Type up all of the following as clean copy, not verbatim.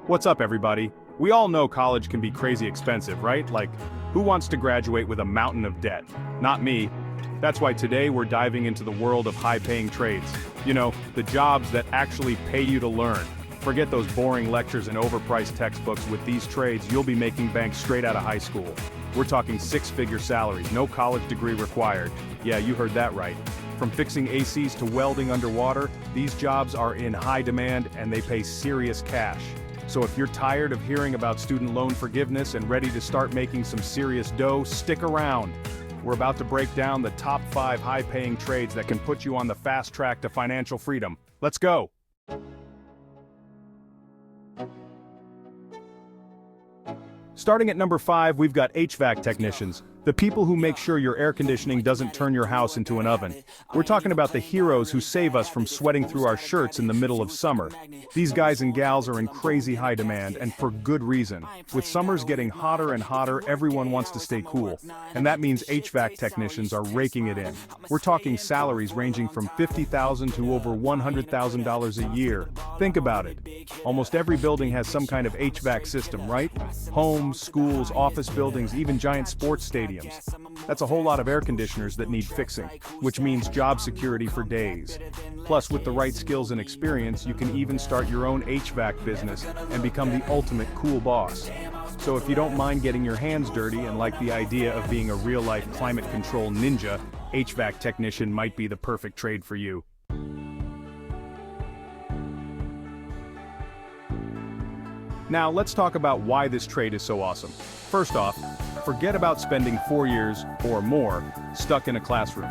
What's up, everybody? We all know college can be crazy expensive, right? Like, who wants to graduate with a mountain of debt? Not me. That's why today we're diving into the world of high-paying trades. You know, the jobs that actually pay you to learn. Forget those boring lectures and overpriced textbooks. With these trades, you'll be making bank straight out of high school. We're talking six-figure salaries, no college degree required. Yeah, you heard that right. From fixing ACs to welding underwater, these jobs are in high demand and they pay serious cash. So if you're tired of hearing about student loan forgiveness and ready to start making some serious dough, stick around. We're about to break down the top 5 high-paying trades that can put you on the fast track to financial freedom. Let's go! Starting at number 5, we've got HVAC technicians. The people who make sure your air conditioning doesn't turn your house into an oven. We're talking about the heroes who save us from sweating through our shirts in the middle of summer. These guys and gals are in crazy high demand, and for good reason. With summers getting hotter and hotter, everyone wants to stay cool. And that means HVAC technicians are raking it in. We're talking salaries ranging from $50,000 to over $100,000 a year. Think about it. Almost every building has some kind of HVAC system, right? Homes, schools, office buildings, even giant sports stadiums. That's a whole lot of air conditioners that need fixing, which means job security for days. Plus, with the right skills and experience, you can even start your own HVAC business and become the ultimate cool boss. So if you don't mind getting your hands dirty and like the idea of being a real-life climate control ninja, HVAC technician might be the perfect trade for you. Now, let's talk about why this trade is so awesome. First off, forget about spending 4 years or more stuck in a classroom.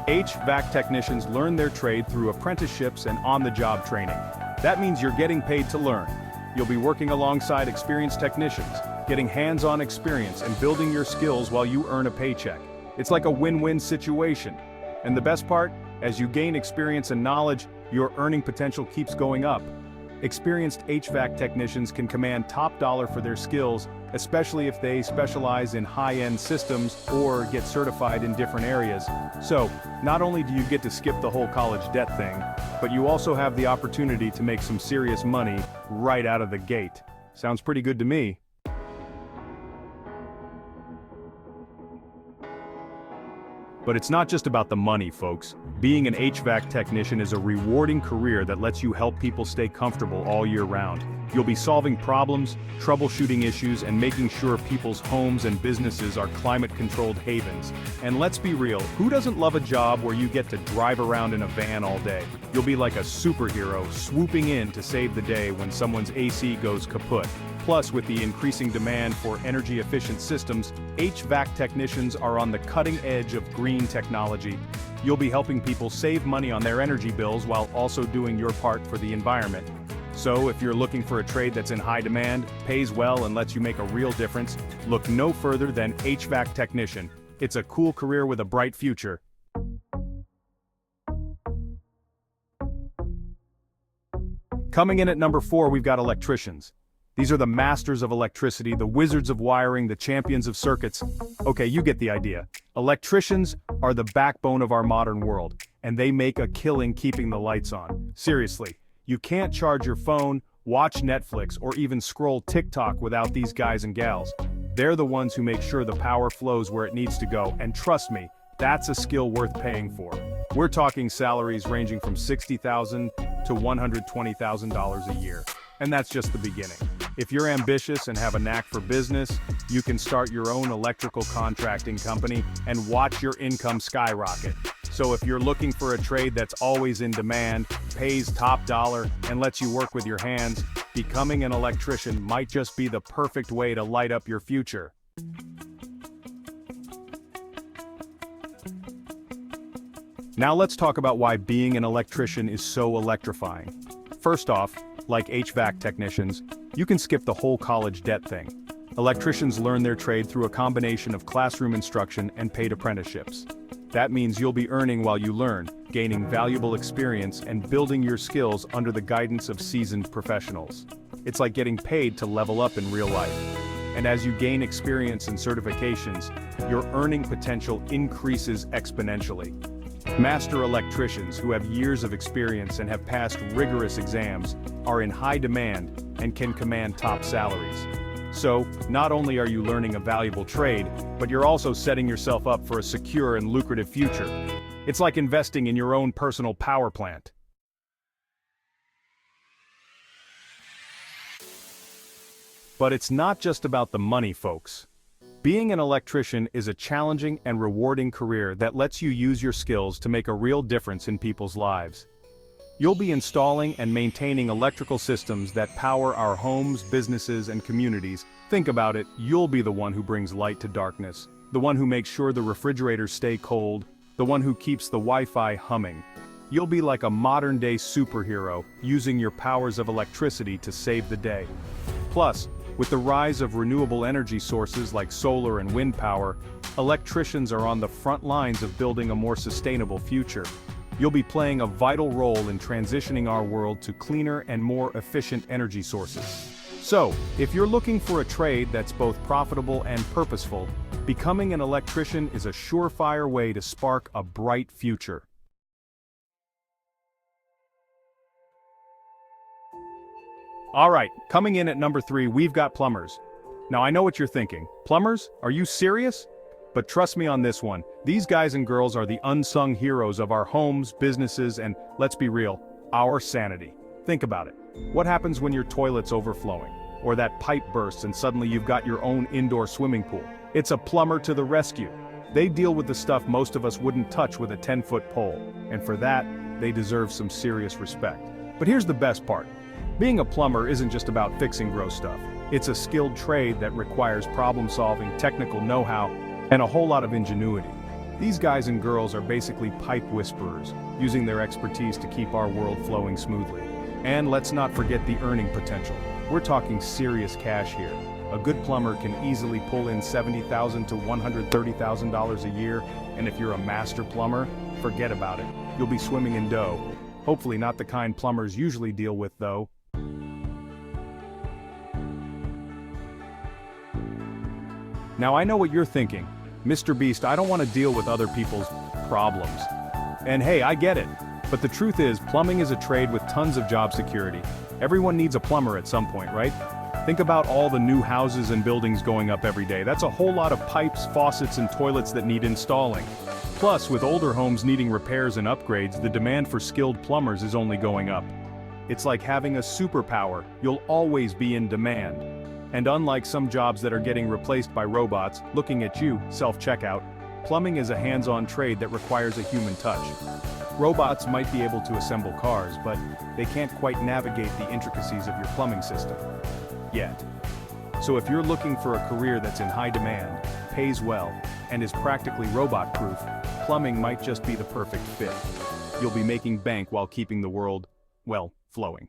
HVAC technicians learn their trade through apprenticeships and on-the-job training. That means you're getting paid to learn. You'll be working alongside experienced technicians, getting hands-on experience and building your skills while you earn a paycheck. It's like a win-win situation. And the best part, as you gain experience and knowledge, your earning potential keeps going up. Experienced HVAC technicians can command top dollar for their skills, especially if they specialize in high-end systems or get certified in different areas. So, not only do you get to skip the whole college debt thing, but you also have the opportunity to make some serious money right out of the gate. Sounds pretty good to me. But it's not just about the money, folks. Being an HVAC technician is a rewarding career that lets you help people stay comfortable all year round. You'll be solving problems, troubleshooting issues, and making sure people's homes and businesses are climate-controlled havens. And let's be real, who doesn't love a job where you get to drive around in a van all day? You'll be like a superhero swooping in to save the day when someone's AC goes kaput. Plus, with the increasing demand for energy-efficient systems, HVAC technicians are on the cutting edge of green technology. You'll be helping people save money on their energy bills while also doing your part for the environment. So, if you're looking for a trade that's in high demand, pays well, and lets you make a real difference, look no further than HVAC technician. It's a cool career with a bright future. Coming in at number 4, we've got electricians. These are the masters of electricity, the wizards of wiring, the champions of circuits. Okay, you get the idea. Electricians are the backbone of our modern world, and they make a killing keeping the lights on. Seriously, you can't charge your phone, watch Netflix, or even scroll TikTok without these guys and gals. They're the ones who make sure the power flows where it needs to go, and trust me, that's a skill worth paying for. We're talking salaries ranging from $60,000 to $120,000 a year. And that's just the beginning. If you're ambitious and have a knack for business, you can start your own electrical contracting company and watch your income skyrocket. So if you're looking for a trade that's always in demand, pays top dollar, and lets you work with your hands, becoming an electrician might just be the perfect way to light up your future. Now let's talk about why being an electrician is so electrifying. First off, like HVAC technicians, you can skip the whole college debt thing. Electricians learn their trade through a combination of classroom instruction and paid apprenticeships. That means you'll be earning while you learn, gaining valuable experience, and building your skills under the guidance of seasoned professionals. It's like getting paid to level up in real life. And as you gain experience and certifications, your earning potential increases exponentially. Master electricians who have years of experience and have passed rigorous exams are in high demand and can command top salaries. So, not only are you learning a valuable trade, but you're also setting yourself up for a secure and lucrative future. It's like investing in your own personal power plant. But it's not just about the money, folks. Being an electrician is a challenging and rewarding career that lets you use your skills to make a real difference in people's lives. You'll be installing and maintaining electrical systems that power our homes, businesses, and communities. Think about it, you'll be the one who brings light to darkness, the one who makes sure the refrigerators stay cold, the one who keeps the Wi-Fi humming. You'll be like a modern-day superhero, using your powers of electricity to save the day. Plus, with the rise of renewable energy sources like solar and wind power, electricians are on the front lines of building a more sustainable future. You'll be playing a vital role in transitioning our world to cleaner and more efficient energy sources. So, if you're looking for a trade that's both profitable and purposeful, becoming an electrician is a surefire way to spark a bright future. Alright, coming in at number 3, we've got plumbers. Now I know what you're thinking. Plumbers? Are you serious? But trust me on this one, these guys and girls are the unsung heroes of our homes, businesses, and, let's be real, our sanity. Think about it. What happens when your toilet's overflowing? Or that pipe bursts and suddenly you've got your own indoor swimming pool? It's a plumber to the rescue. They deal with the stuff most of us wouldn't touch with a 10-foot pole, and for that, they deserve some serious respect. But here's the best part. Being a plumber isn't just about fixing gross stuff. It's a skilled trade that requires problem-solving, technical know-how, and a whole lot of ingenuity. These guys and girls are basically pipe whisperers, using their expertise to keep our world flowing smoothly. And let's not forget the earning potential. We're talking serious cash here. A good plumber can easily pull in $70,000 to $130,000 a year, and if you're a master plumber, forget about it. You'll be swimming in dough. Hopefully not the kind plumbers usually deal with, though. Now I know what you're thinking. Mr. Beast, I don't want to deal with other people's problems. And hey, I get it. But the truth is, plumbing is a trade with tons of job security. Everyone needs a plumber at some point, right? Think about all the new houses and buildings going up every day. That's a whole lot of pipes, faucets, and toilets that need installing. Plus, with older homes needing repairs and upgrades, the demand for skilled plumbers is only going up. It's like having a superpower. You'll always be in demand. And unlike some jobs that are getting replaced by robots, looking at you, self-checkout, plumbing is a hands-on trade that requires a human touch. Robots might be able to assemble cars, but they can't quite navigate the intricacies of your plumbing system. Yet. So if you're looking for a career that's in high demand, pays well, and is practically robot-proof, plumbing might just be the perfect fit. You'll be making bank while keeping the world, well, flowing.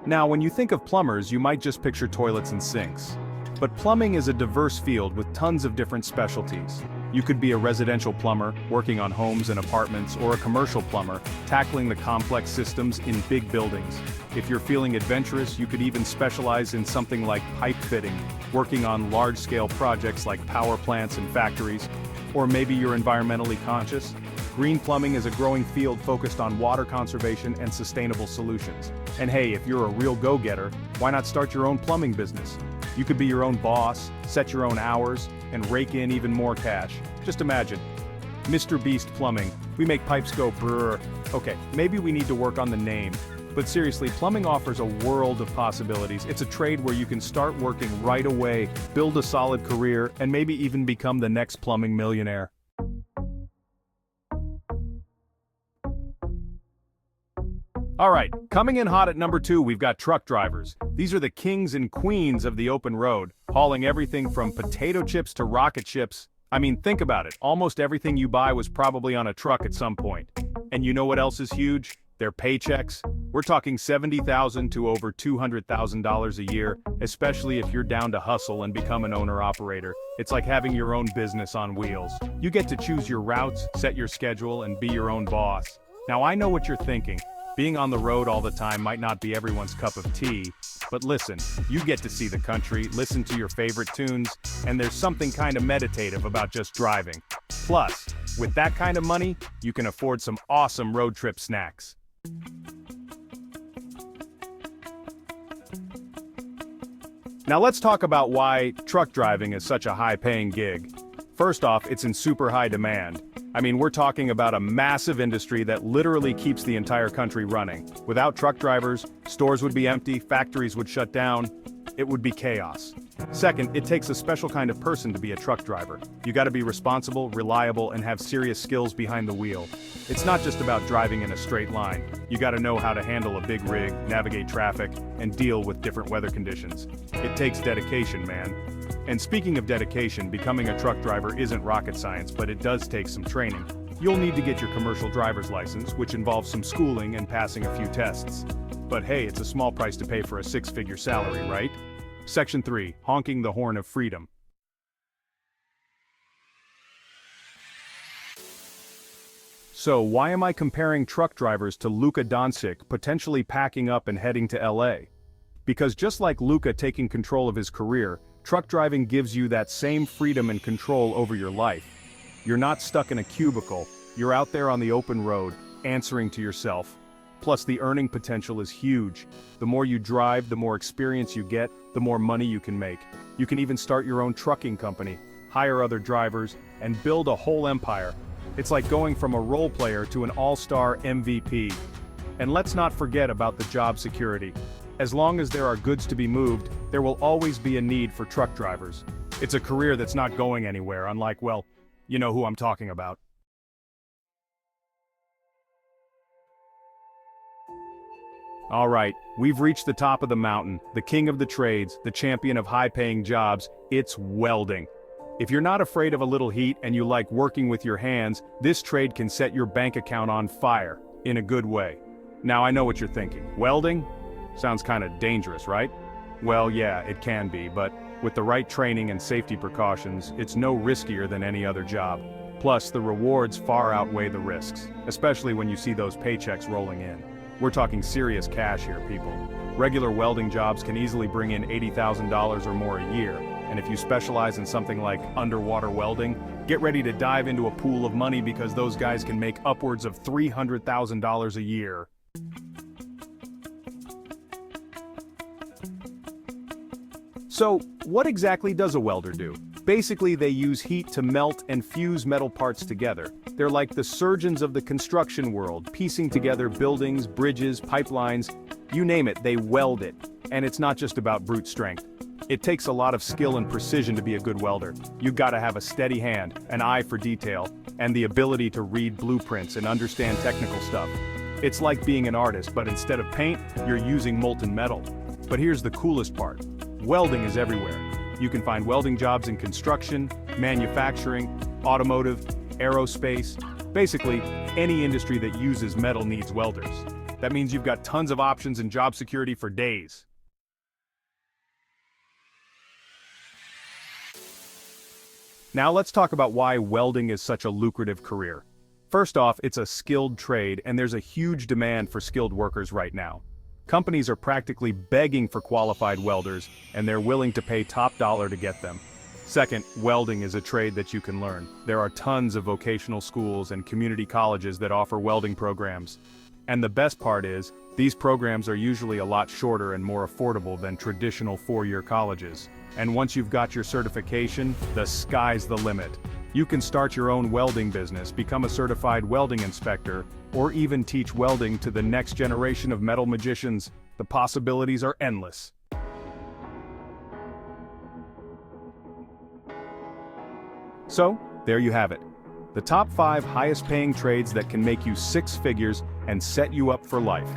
Now, when you think of plumbers, you might just picture toilets and sinks. But plumbing is a diverse field with tons of different specialties. You could be a residential plumber, working on homes and apartments, or a commercial plumber, tackling the complex systems in big buildings. If you're feeling adventurous, you could even specialize in something like pipe fitting, working on large-scale projects like power plants and factories. Or maybe you're environmentally conscious. Green plumbing is a growing field focused on water conservation and sustainable solutions. And hey, if you're a real go-getter, why not start your own plumbing business? You could be your own boss, set your own hours, and rake in even more cash. Just imagine. Mr. Beast Plumbing, we make pipes go brrr. Okay, maybe we need to work on the name. But seriously, plumbing offers a world of possibilities. It's a trade where you can start working right away, build a solid career, and maybe even become the next plumbing millionaire. Alright, coming in hot at number 2, we've got truck drivers. These are the kings and queens of the open road, hauling everything from potato chips to rocket ships. I mean, think about it, almost everything you buy was probably on a truck at some point. And you know what else is huge? Their paychecks. We're talking $70,000 to over $200,000 a year, especially if you're down to hustle and become an owner-operator. It's like having your own business on wheels. You get to choose your routes, set your schedule, and be your own boss. Now I know what you're thinking. Being on the road all the time might not be everyone's cup of tea, But listen, you get to see the country, listen to your favorite tunes, and there's something kind of meditative about just driving. Plus, with that kind of money, you can afford some awesome road trip snacks. Now let's talk about why truck driving is such a high-paying gig. First off, it's in super high demand. I mean, we're talking about a massive industry that literally keeps the entire country running. Without truck drivers, stores would be empty, factories would shut down, it would be chaos. Second, it takes a special kind of person to be a truck driver. You gotta be responsible, reliable, and have serious skills behind the wheel. It's not just about driving in a straight line. You gotta know how to handle a big rig, navigate traffic, and deal with different weather conditions. It takes dedication, man. And speaking of dedication, becoming a truck driver isn't rocket science, but it does take some training. You'll need to get your commercial driver's license, which involves some schooling and passing a few tests. But hey, it's a small price to pay for a six-figure salary, right? Section 3, honking the horn of freedom. So why am I comparing truck drivers to Luka Doncic potentially packing up and heading to LA? Because just like Luka taking control of his career, truck driving gives you that same freedom and control over your life. You're not stuck in a cubicle, you're out there on the open road, answering to yourself. Plus the earning potential is huge. The more you drive, the more experience you get, the more money you can make. You can even start your own trucking company, hire other drivers, and build a whole empire. It's like going from a role player to an all-star MVP. And let's not forget about the job security. As long as there are goods to be moved, there will always be a need for truck drivers. It's a career that's not going anywhere, unlike, well, you know who I'm talking about. Alright, we've reached the top of the mountain, the king of the trades, the champion of high-paying jobs. It's welding. If you're not afraid of a little heat and you like working with your hands, this trade can set your bank account on fire, in a good way. Now I know what you're thinking. Welding? Sounds kinda dangerous, right? Well, yeah, it can be, but with the right training and safety precautions, it's no riskier than any other job. Plus, the rewards far outweigh the risks, especially when you see those paychecks rolling in. We're talking serious cash here, people. Regular welding jobs can easily bring in $80,000 or more a year, and if you specialize in something like underwater welding, get ready to dive into a pool of money because those guys can make upwards of $300,000 a year. So, what exactly does a welder do? Basically, they use heat to melt and fuse metal parts together. They're like the surgeons of the construction world, piecing together buildings, bridges, pipelines, you name it, they weld it. And it's not just about brute strength. It takes a lot of skill and precision to be a good welder. You've got to have a steady hand, an eye for detail, and the ability to read blueprints and understand technical stuff. It's like being an artist, but instead of paint, you're using molten metal. But here's the coolest part. Welding is everywhere. You can find welding jobs in construction, manufacturing, automotive, aerospace. Basically, any industry that uses metal needs welders. That means you've got tons of options and job security for days. Now let's talk about why welding is such a lucrative career. First off, it's a skilled trade and there's a huge demand for skilled workers right now. Companies are practically begging for qualified welders, and they're willing to pay top dollar to get them. Second, welding is a trade that you can learn. There are tons of vocational schools and community colleges that offer welding programs. And the best part is, these programs are usually a lot shorter and more affordable than traditional four-year colleges. And once you've got your certification, the sky's the limit. You can start your own welding business, become a certified welding inspector, or even teach welding to the next generation of metal magicians. The possibilities are endless. So, there you have it. The top 5 highest paying trades that can make you 6 figures and set you up for life.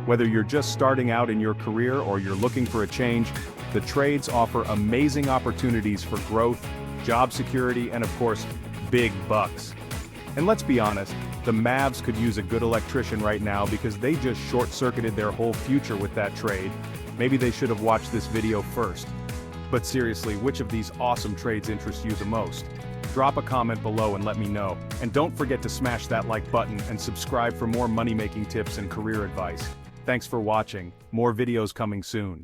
Whether you're just starting out in your career or you're looking for a change, the trades offer amazing opportunities for growth, job security, and of course, big bucks. And let's be honest, the Mavs could use a good electrician right now because they just short-circuited their whole future with that trade. Maybe they should have watched this video first. But seriously, which of these awesome trades interests you the most? Drop a comment below and let me know. And don't forget to smash that like button and subscribe for more money-making tips and career advice. Thanks for watching. More videos coming soon.